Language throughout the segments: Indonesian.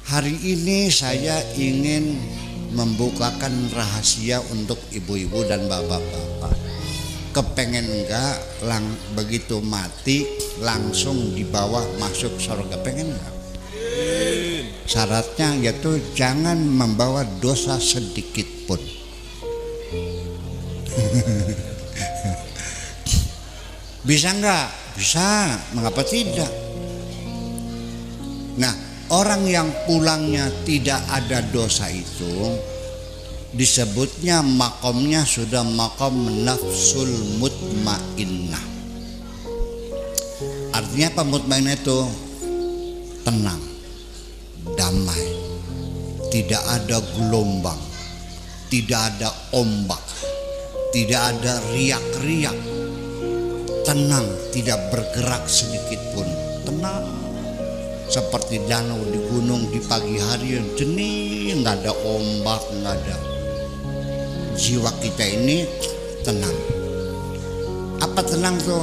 Hari ini saya ingin membukakan rahasia untuk ibu-ibu dan bapak-bapak. Kepengen enggak begitu mati langsung dibawa masuk surga? Pengen enggak? Syaratnya yaitu jangan membawa dosa sedikit pun. Bisa enggak? Bisa, mengapa tidak? Nah, orang yang pulangnya tidak ada dosa itu disebutnya makomnya sudah makom nafsul mutmainnah. Artinya apa mutmainnah itu? Tenang, damai, tidak ada gelombang, tidak ada ombak, tidak ada riak-riak, tenang, tidak bergerak sedikit pun, tenang seperti danau di gunung di pagi hari yang jernih, nggak ada ombak, nggak ada. Jiwa kita ini tenang. Apa tenang tuh?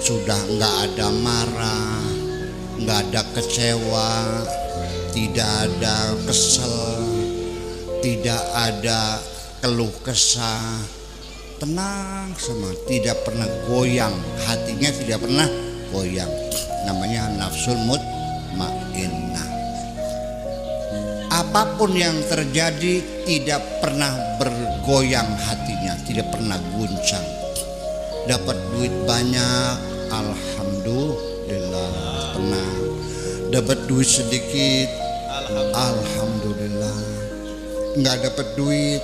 Sudah nggak ada marah, nggak ada kecewa, tidak ada kesel, tidak ada keluh kesah, tenang semua, tidak pernah goyang, hatinya tidak pernah goyang. Namanya nafsul mutmainnah. Apapun yang terjadi tidak pernah bergoyang hatinya, tidak pernah guncang. Dapat duit banyak, alhamdulillah, tenang. Dapat duit sedikit, alhamdulillah. Nggak dapat duit,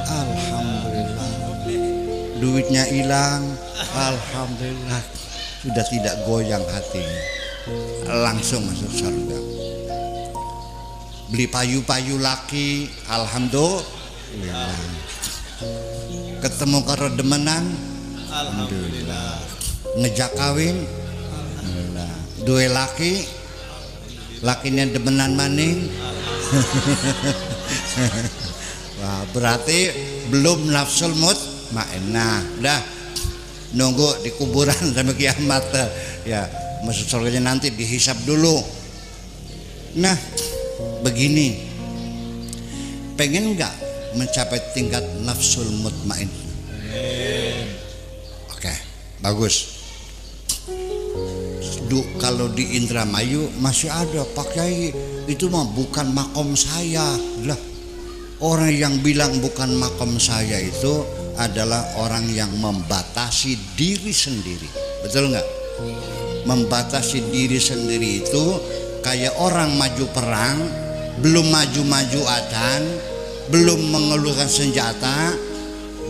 alhamdulillah. Duitnya hilang, alhamdulillah. Sudah tidak goyang hatinya, langsung masuk surga. Beli payu-payu laki, alhamdulillah. Ketemu karo demenan, alhamdulillah. Ngejak kawin, alhamdulillah. Dua laki, lakinya demenan maning. Wah, berarti belum nafsul mutmainnah. Dah nunggu di kuburan sampai kiamat ya, masuk surganya nanti dihisap dulu. Nah, begini, pengen nggak mencapai tingkat nafsul mutmain? Oke, bagus. Kalau di Indramayu masih ada, Pak Kiai, itu mah bukan makom saya. Lah, orang yang bilang bukan makom saya itu adalah orang yang membatasi diri sendiri. Betul nggak? Membatasi diri sendiri itu kayak orang maju perang, belum maju-maju acan, belum mengeluarkan senjata,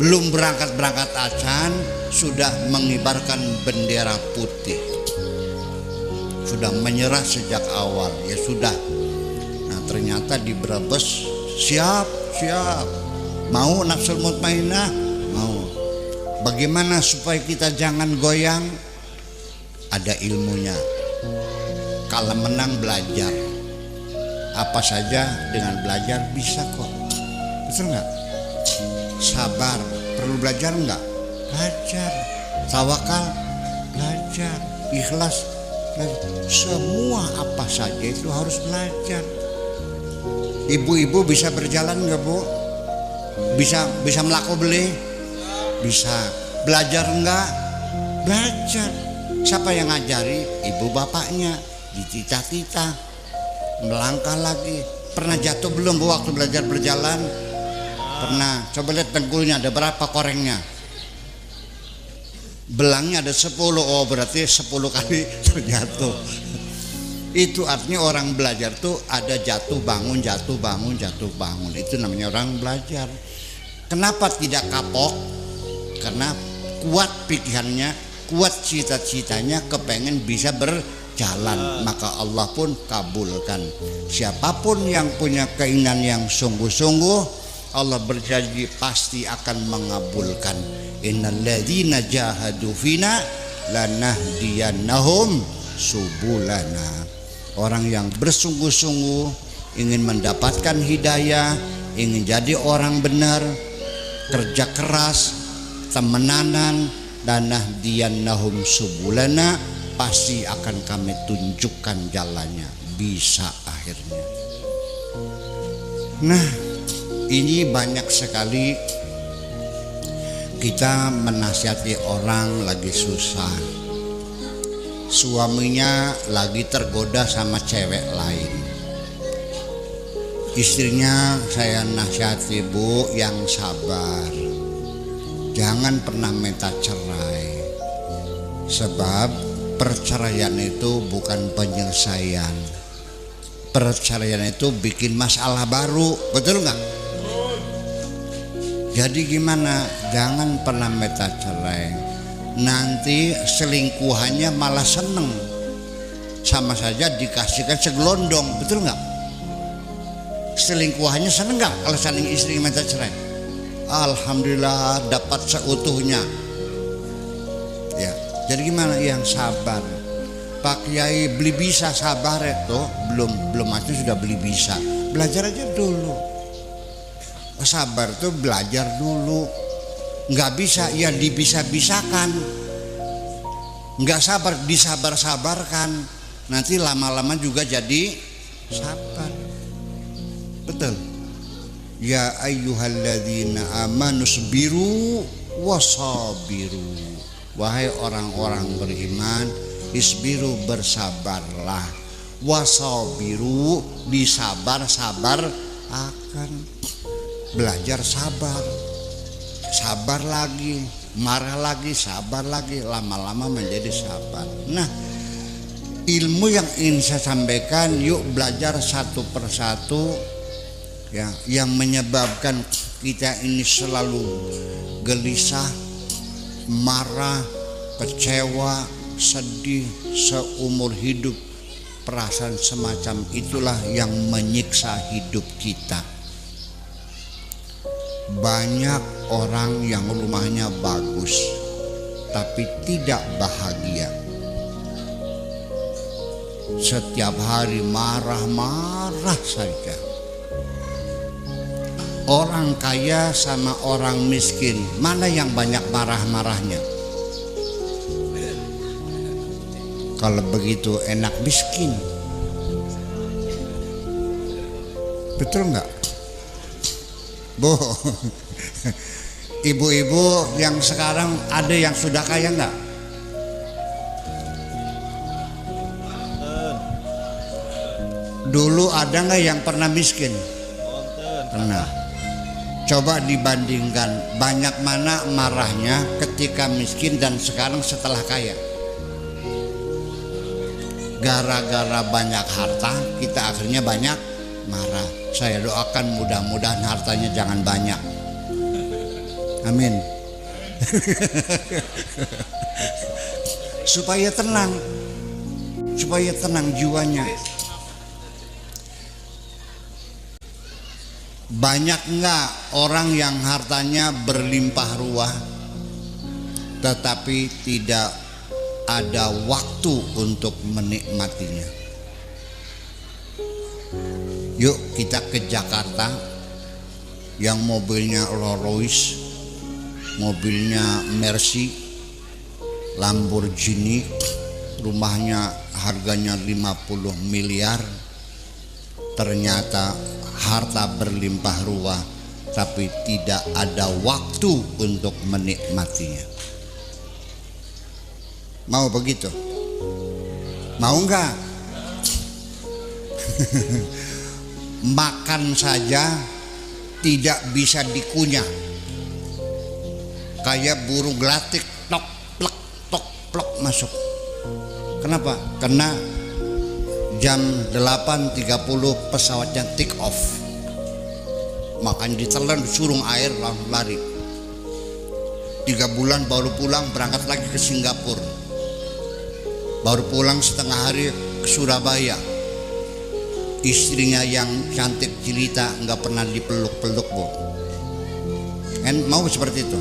belum berangkat acan, sudah mengibarkan bendera putih, sudah menyerah sejak awal. Ya sudah. Nah, ternyata di Brebes siap, mau nafsul mutmainnah, mau. Bagaimana supaya kita jangan goyang? Ada ilmunya. Kalau menang belajar, apa saja dengan belajar bisa kok. Betul nggak? Sabar, perlu belajar nggak? Belajar. Tawakal, belajar. Ikhlas, belajar. Semua apa saja itu harus belajar. Ibu-ibu bisa berjalan nggak, Bu? Bisa melaku beli? Bisa. Belajar nggak? Belajar. Siapa yang ngajari? Ibu bapaknya. Ditita-tita, melangkah lagi. Pernah jatuh belum, Bu, waktu belajar berjalan? Pernah. Coba lihat dengkulnya ada berapa korengnya. Belangnya ada 10. Oh, berarti 10 kali terjatuh. Itu artinya orang belajar tuh ada jatuh bangun, jatuh bangun, jatuh bangun. Itu namanya orang belajar. Kenapa tidak kapok? Karena kuat pikirannya, kuat cita-citanya, kepengen bisa berjalan, maka Allah pun kabulkan. Siapapun yang punya keinginan yang sungguh-sungguh, Allah berjanji pasti akan mengabulkan. Innalladzina jahadu fina lanahdiyannahum subulana. Orang yang bersungguh-sungguh ingin mendapatkan hidayah, ingin jadi orang benar, kerja keras, temenanan, lanahdiyannahum subulana, pasti akan kami tunjukkan jalannya. Bisa akhirnya. Nah, ini banyak sekali kita menasihati orang lagi susah, suaminya lagi tergoda sama cewek lain, istrinya saya nasihati, Bu, yang sabar, jangan pernah minta cerai, sebab perceraian itu bukan penyelesaian, perceraian itu bikin masalah baru, betul nggak? Jadi gimana? Jangan pernah minta cerai, nanti selingkuhannya malah seneng, sama saja dikasihkan segelondong, betul nggak? Selingkuhannya seneng nggak kalau saling istri minta cerai? Alhamdulillah dapat seutuhnya. Ya, jadi gimana? Yang sabar. Pak Kiai beli bisa sabar itu belum macam sudah beli bisa. Belajar aja dulu. Sabar tuh belajar dulu. Nggak bisa ya dibisa-bisakan. Nggak sabar disabar-sabarkan. Nanti lama-lama juga jadi sabar. Betul. Ya ayyuhalladzina amanu sabiru wasabiru. Wahai orang-orang beriman, isbiru bersabarlah, wasabiru disabar-sabar akan. Belajar sabar, sabar lagi, marah lagi, sabar lagi, lama-lama menjadi sabar. Nah, ilmu yang ingin saya sampaikan, yuk belajar satu persatu ya, yang menyebabkan kita ini selalu gelisah, marah, kecewa, sedih seumur hidup. Perasaan semacam itulah yang menyiksa hidup kita. Banyak orang yang rumahnya bagus tapi tidak bahagia. Setiap hari marah-marah saja. Orang kaya sama orang miskin, mana yang banyak marah-marahnya? Kalau begitu enak miskin. Betul nggak? Bu, ibu-ibu yang sekarang ada yang sudah kaya nggak? Dulu ada nggak yang pernah miskin? Pernah. Coba dibandingkan banyak mana marahnya ketika miskin dan sekarang setelah kaya. Gara-gara banyak harta kita akhirnya banyak marah. Saya doakan mudah-mudahan hartanya jangan banyak. Amin. Supaya tenang jiwanya. Banyak enggak orang yang hartanya berlimpah ruah tetapi tidak ada waktu untuk menikmatinya? Yuk kita ke Jakarta, yang mobilnya Rolls Royce, mobilnya Mercy, Lamborghini, rumahnya harganya 50 miliar, ternyata harta berlimpah ruah tapi tidak ada waktu untuk menikmatinya. Mau begitu? Mau enggak? Makan saja tidak bisa dikunyah, kayak burung gelatik, tok plok masuk. Kenapa? Karena jam 8.30 pesawatnya take off, makan ditelan surung air langsung lari. 3 bulan baru pulang, berangkat lagi ke Singapura, baru pulang setengah hari ke Surabaya. Istrinya yang cantik jelita nggak pernah dipeluk-peluk, Bu. Kan mau seperti itu?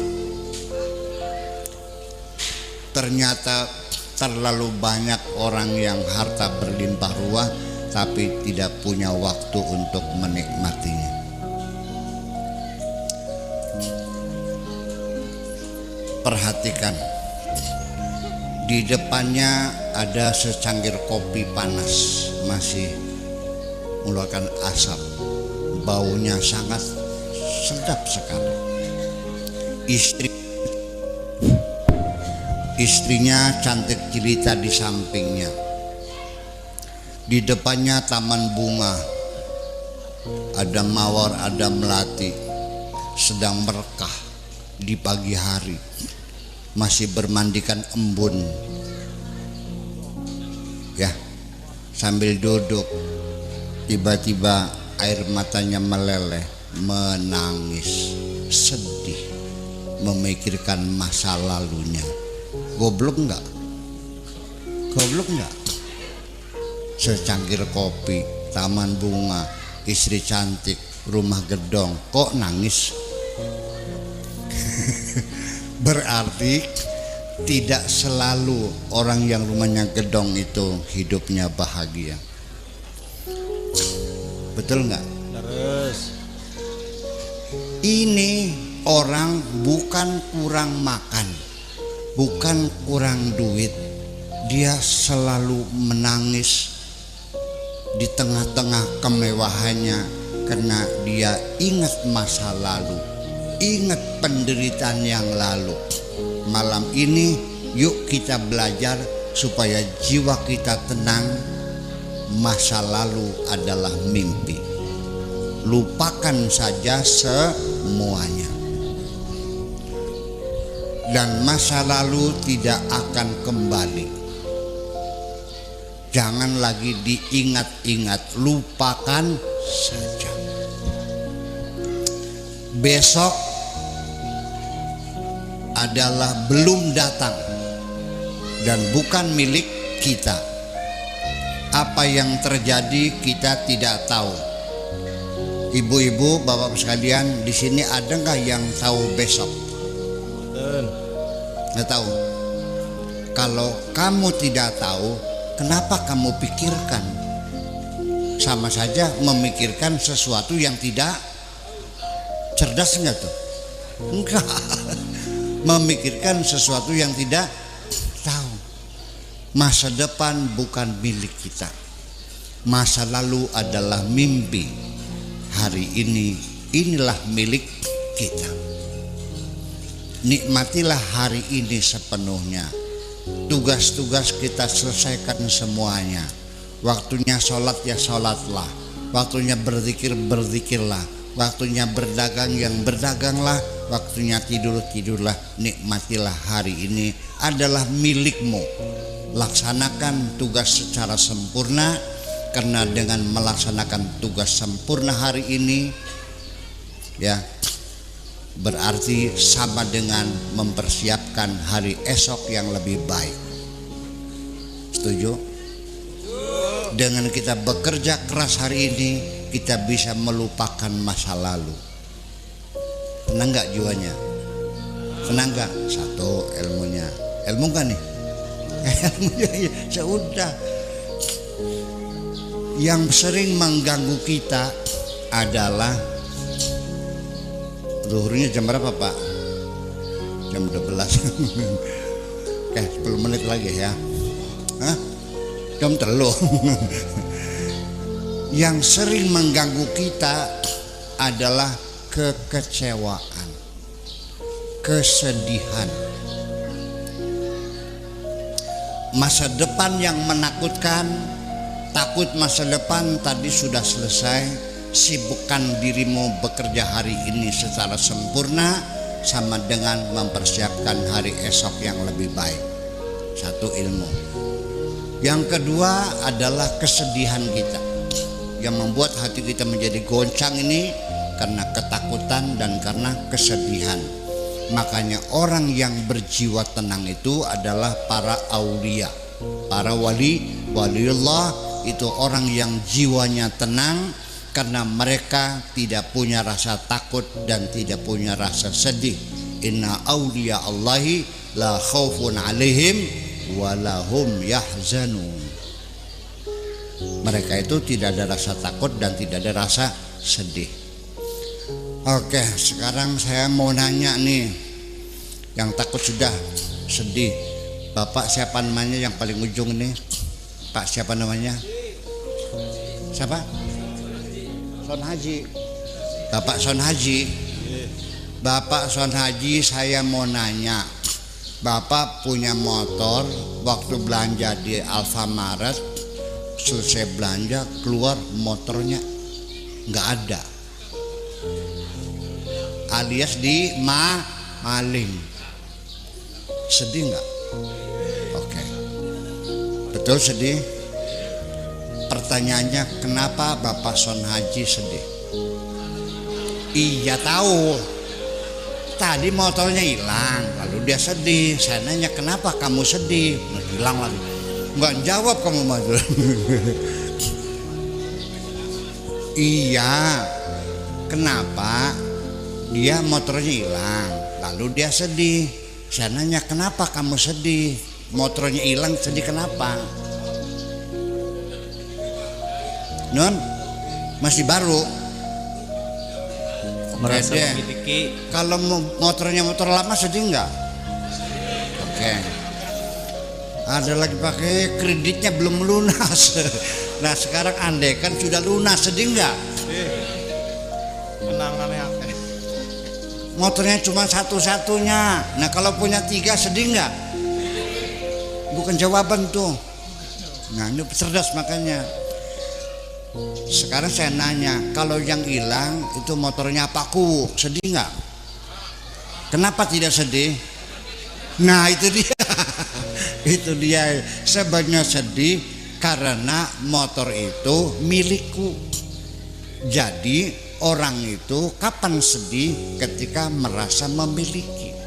Ternyata terlalu banyak orang yang harta berlimpah ruah tapi tidak punya waktu untuk menikmatinya. Perhatikan, di depannya ada secangkir kopi panas, masih mengeluarkan asap, baunya sangat sedap sekali. Istrinya cantik jelita di sampingnya, di depannya taman bunga, ada mawar, ada melati sedang merekah di pagi hari, masih bermandikan embun ya, sambil duduk tiba-tiba air matanya meleleh, menangis sedih memikirkan masa lalunya. Goblok enggak? Goblok enggak? Secangkir kopi, taman bunga, istri cantik, rumah gedong, kok nangis? Berarti tidak selalu orang yang rumahnya gedong itu hidupnya bahagia. Betul nggak? Terus ini orang bukan kurang makan, bukan kurang duit, dia selalu menangis di tengah-tengah kemewahannya karena dia ingat masa lalu, ingat penderitaan yang lalu. Malam ini yuk kita belajar supaya jiwa kita tenang. Masa lalu adalah mimpi, lupakan saja semuanya, dan masa lalu tidak akan kembali. Jangan lagi diingat-ingat, lupakan saja. Besok adalah belum datang dan bukan milik kita. Apa yang terjadi kita tidak tahu. Ibu-ibu, bapak sekalian, di sini ada nggak yang tahu besok? Nggak tahu. Kalau kamu tidak tahu, kenapa kamu pikirkan? Sama saja memikirkan sesuatu yang tidak cerdas, enggak tuh? Enggak. Memikirkan sesuatu yang tidak tahu. Masa depan bukan milik kita. Masa lalu adalah mimpi. Hari ini, inilah milik kita. Nikmatilah hari ini sepenuhnya. Tugas-tugas kita selesaikan semuanya. Waktunya sholat ya sholatlah, waktunya berzikir berzikirlah, waktunya berdagang yang berdaganglah, waktunya tidur tidurlah. Nikmatilah hari ini adalah milikmu. Laksanakan tugas secara sempurna, karena dengan melaksanakan tugas sempurna hari ini ya berarti sama dengan mempersiapkan hari esok yang lebih baik. Setuju? Dengan kita bekerja keras hari ini, kita bisa melupakan masa lalu. Tenang gak jiwanya? Tenang gak? Satu, ilmunya. Ilmu kan nih? Ilmunya ya, sudah. Yang sering mengganggu kita adalah zuhurnya jam berapa Pak? Jam 12. Oke, 10 menit lagi ya. Hah? Jam 3. Yang sering mengganggu kita adalah kekecewaan, kesedihan, masa depan yang menakutkan. Takut masa depan tadi sudah selesai. Sibukkan dirimu bekerja hari ini secara sempurna, sama dengan mempersiapkan hari esok yang lebih baik. Satu, ilmu. Yang kedua adalah kesedihan kita, yang membuat hati kita menjadi goncang ini karena ketakutan dan karena kesedihan. Makanya orang yang berjiwa tenang itu adalah para aulia, para waliullah. Itu orang yang jiwanya tenang karena mereka tidak punya rasa takut dan tidak punya rasa sedih. Inna auliya Allahi la khaufun alaihim wa lahum yahzanun. Mereka itu tidak ada rasa takut dan tidak ada rasa sedih. Oke, sekarang saya mau nanya nih, yang takut sudah sedih. Bapak siapa namanya yang paling ujung ini? Pak siapa namanya? Siapa? Son Haji. Bapak Son Haji. Bapak Son Haji, saya mau nanya. Bapak punya motor, waktu belanja di Alfamaret, selesai belanja keluar motornya nggak ada, alias di maling. Sedih nggak? Oke. Betul sedih. Pertanyaannya, kenapa Bapak Son Haji sedih? Iya tahu. Tadi motornya hilang, lalu dia sedih. Saya nanya, kenapa kamu sedih? Hilang lagi. Nggak jawab kamu maju. Iya. Kenapa? Dia motornya hilang, lalu dia sedih. Saya nanya, kenapa kamu sedih? Motornya hilang, sedih kenapa? Non, masih baru. Merasa Dede, memiliki. kalau motornya motor lama sedih nggak? Oke. Ada lagi pakai kreditnya belum lunas. Nah sekarang andai kan sudah lunas, sedih nggak? Kenangannya Motornya cuma satu-satunya. Nah kalau punya 3 sedih nggak? Bukan jawaban tuh. Nah ini cerdas makanya. Sekarang saya nanya, kalau yang hilang itu motornya Pakku, sedih nggak? Kenapa tidak sedih? Nah itu dia. Itu dia. Sebenarnya sedih karena motor itu milikku. Jadi orang itu kapan sedih? Ketika merasa memiliki.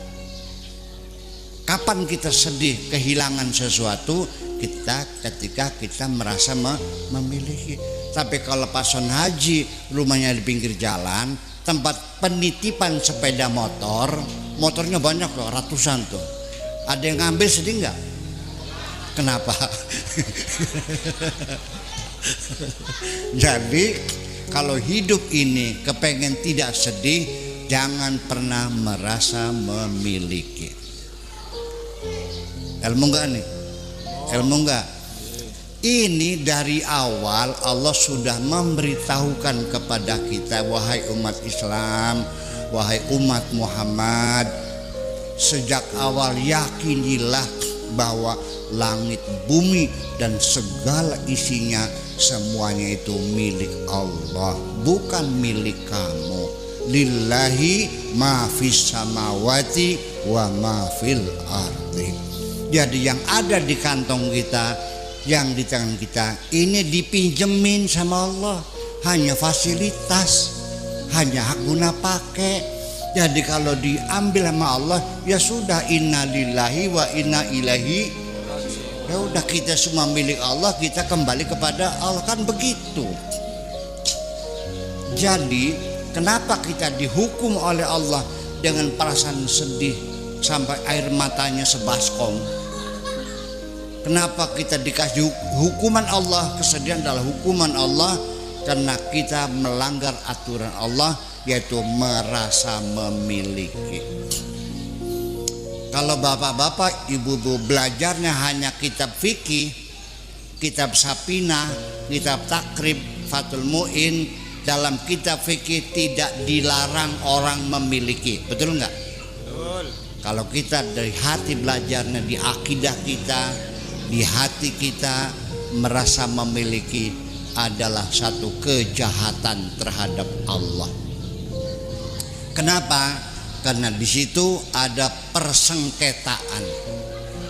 Kapan kita sedih kehilangan sesuatu? Ketika kita merasa memiliki. Tapi kalau Pak Son Haji rumahnya di pinggir jalan, tempat penitipan sepeda motor, motornya banyak loh, ratusan tuh. Ada yang ngambil, sedih nggak? Kenapa? Jadi kalau hidup ini kepengen tidak sedih, jangan pernah merasa memiliki. Ilmu nggak nih? Ilmu nggak? Ini dari awal Allah sudah memberitahukan kepada kita, wahai umat Islam, wahai umat Muhammad, sejak awal yakinilah bahwa langit, bumi dan segala isinya semuanya itu milik Allah, bukan milik kamu. Lillahi ma fis samawati wa ma fil ardi. Jadi yang ada di kantong kita, yang di tangan kita ini dipinjemin sama Allah, hanya fasilitas, hanya hak guna pakai. Jadi kalau diambil sama Allah, ya sudah, innalillahi wa inna ilaihi. Ya udah, kita semua milik Allah, kita kembali kepada Allah, kan begitu. Jadi kenapa kita dihukum oleh Allah dengan perasaan sedih sampai air matanya sebaskom? Kenapa kita dikasih hukuman Allah? Kesedihan adalah hukuman Allah karena kita melanggar aturan Allah, yaitu merasa memiliki. Kalau bapak-bapak, ibu-ibu belajarnya hanya kitab fikih, kitab Sapina, kitab Takrib, Fathul Mu'in, dalam kitab fikih tidak dilarang orang memiliki. Betul nggak? betul. Kalau kita dari hati belajarnya, di akidah kita, di hati kita merasa memiliki, adalah satu kejahatan terhadap Allah. Kenapa? Karena di situ ada persengketaan.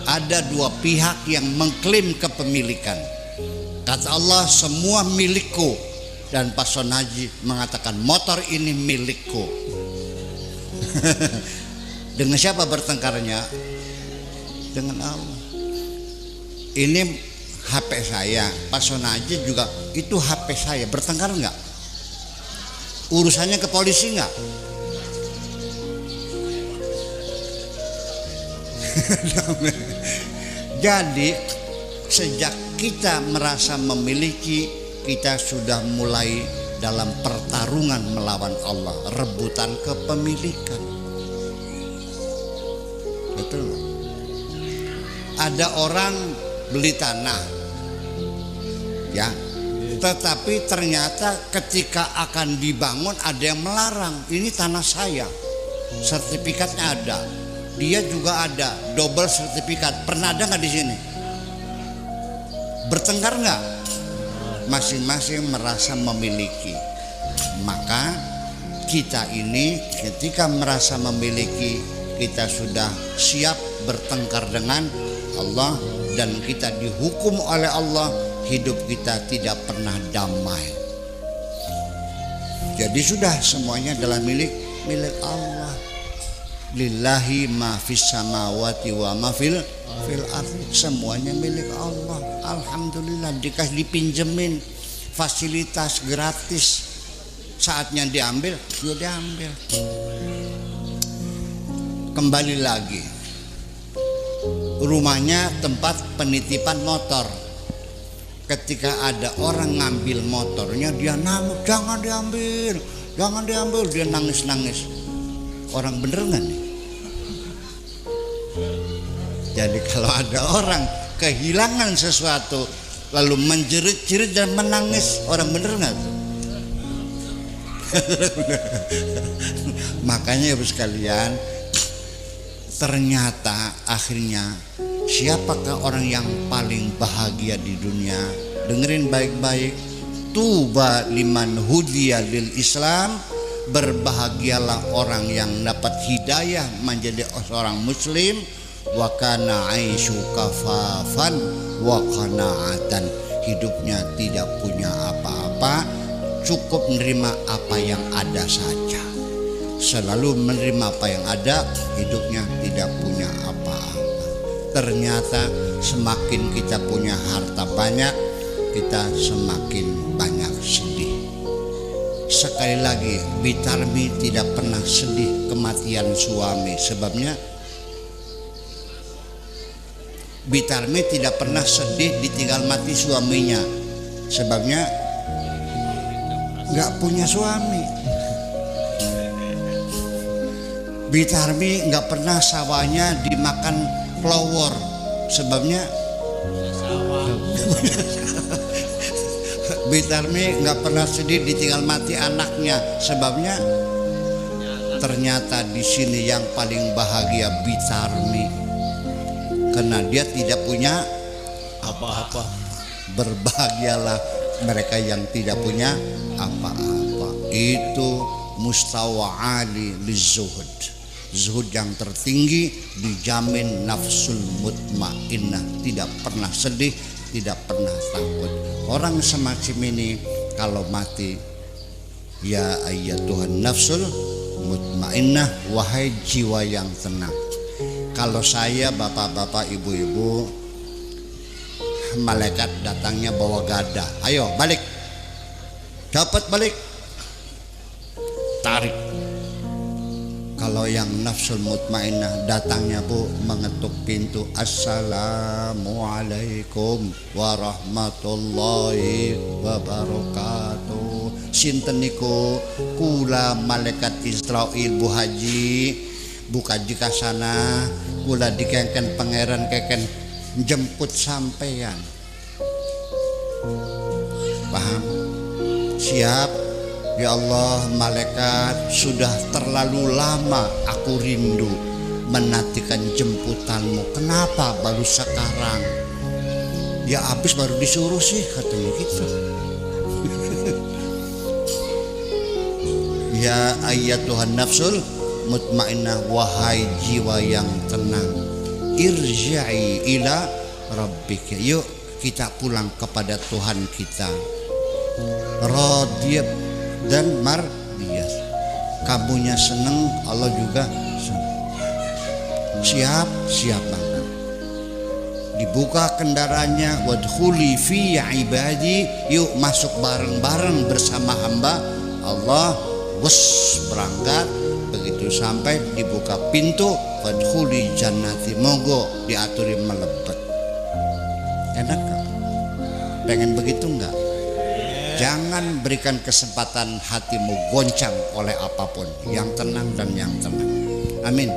Ada dua pihak yang mengklaim kepemilikan. Kata Allah, semua milikku. Dan Pak Son Haji mengatakan, motor ini milikku. Dengan siapa bertengkarnya? Dengan Allah. Ini HP saya, Pak Son Haji juga itu HP saya. Bertengkar nggak? Urusannya ke polisi nggak? Jadi sejak kita merasa memiliki, kita sudah mulai dalam pertarungan melawan Allah, rebutan kepemilikan. Betul. Ada orang beli tanah, ya, Tetapi ternyata ketika akan dibangun ada yang melarang, ini tanah saya, sertifikatnya ada, dia juga ada, double sertifikat. Pernah ada nggak di sini? Bertengkar nggak? Masing-masing merasa memiliki. Maka kita ini ketika merasa memiliki, kita sudah siap bertengkar dengan Allah dan kita dihukum oleh Allah. Hidup kita tidak pernah damai. Jadi sudah semuanya adalah milik Allah. Lillahi ma fis samawati wa ma fil ardi. Semuanya milik Allah. Alhamdulillah, dikasih dipinjemin fasilitas gratis. Saatnya diambil, ya diambil. Kembali lagi, rumahnya tempat penitipan motor. Ketika ada orang ngambil motornya, dia nangis, jangan diambil, jangan diambil. Dia nangis-nangis. Orang bener nggak nih? Jadi kalau ada orang kehilangan sesuatu lalu menjerit-jerit dan menangis, orang bener nggak? Makanya ibu sekalian, ternyata akhirnya siapakah orang yang paling bahagia di dunia? Dengerin baik-baik. Tuba liman hudiya lil Islam. Berbahagialah orang yang dapat hidayah menjadi seorang muslim. Wa kana aisyu kafafan wa qanaatan. Hidupnya tidak punya apa-apa, cukup menerima apa yang ada saja. Selalu menerima apa yang ada, hidupnya tidak punya apa-apa. Ternyata semakin kita punya harta banyak, kita semakin banyak sedih. Sekali lagi, Bitarmi tidak pernah sedih kematian suami. Sebabnya Bitarmi tidak pernah sedih ditinggal mati suaminya. Sebabnya nggak punya suami. Bitarmi nggak pernah sawahnya dimakan kelowor. Sebabnya Bitarmi nggak pernah sedih ditinggal mati anaknya. Sebabnya ternyata di sini yang paling bahagia Bitarmi, karena dia tidak punya apa-apa. Berbahagialah mereka yang tidak punya apa-apa. Itu mustawa ali lizuhud. Zuhud yang tertinggi dijamin nafsul mutmainnah, tidak pernah sedih, tidak pernah takut. Orang semacam ini kalau mati, ya ayyatuhan nafsul mutmainnah, wahai jiwa yang tenang. Kalau saya, bapak-bapak, ibu-ibu, malaikat datangnya bawa gada, ayo balik, dapat balik, tarik. Kalau yang nafsul mutmainnah datangnya bu mengetuk pintu, assalamualaikum warahmatullahi wabarakatuh. Sinten niku? Kula malaikat Israil bu haji, buka jika sana, kula dikengken pangeran keken jemput sampeyan. Paham? Siap? Ya Allah, malaikat, sudah terlalu lama aku rindu menantikan jemputanmu. Kenapa baru sekarang? Ya habis baru disuruh sih, katanya gitu. Ya ayyatuhan nafsul mutmainnah, wahai jiwa yang tenang, irji'i ila rabbika. Yuk kita pulang kepada Tuhan kita. Radiyab dan mardiyah. Kamunya seneng, Allah juga seneng. Siap, siap banget. Dibuka kendaraannya, wadkhuli fi ibadi, yuk masuk bareng-bareng bersama hamba Allah. Bus berangkat. Begitu sampai dibuka pintu, wadkhuli jannati, monggo diaturi melebet. Enak gak? Pengen begitu enggak? Jangan berikan kesempatan hatimu goncang oleh apapun. Yang tenang dan yang tenang. Amin.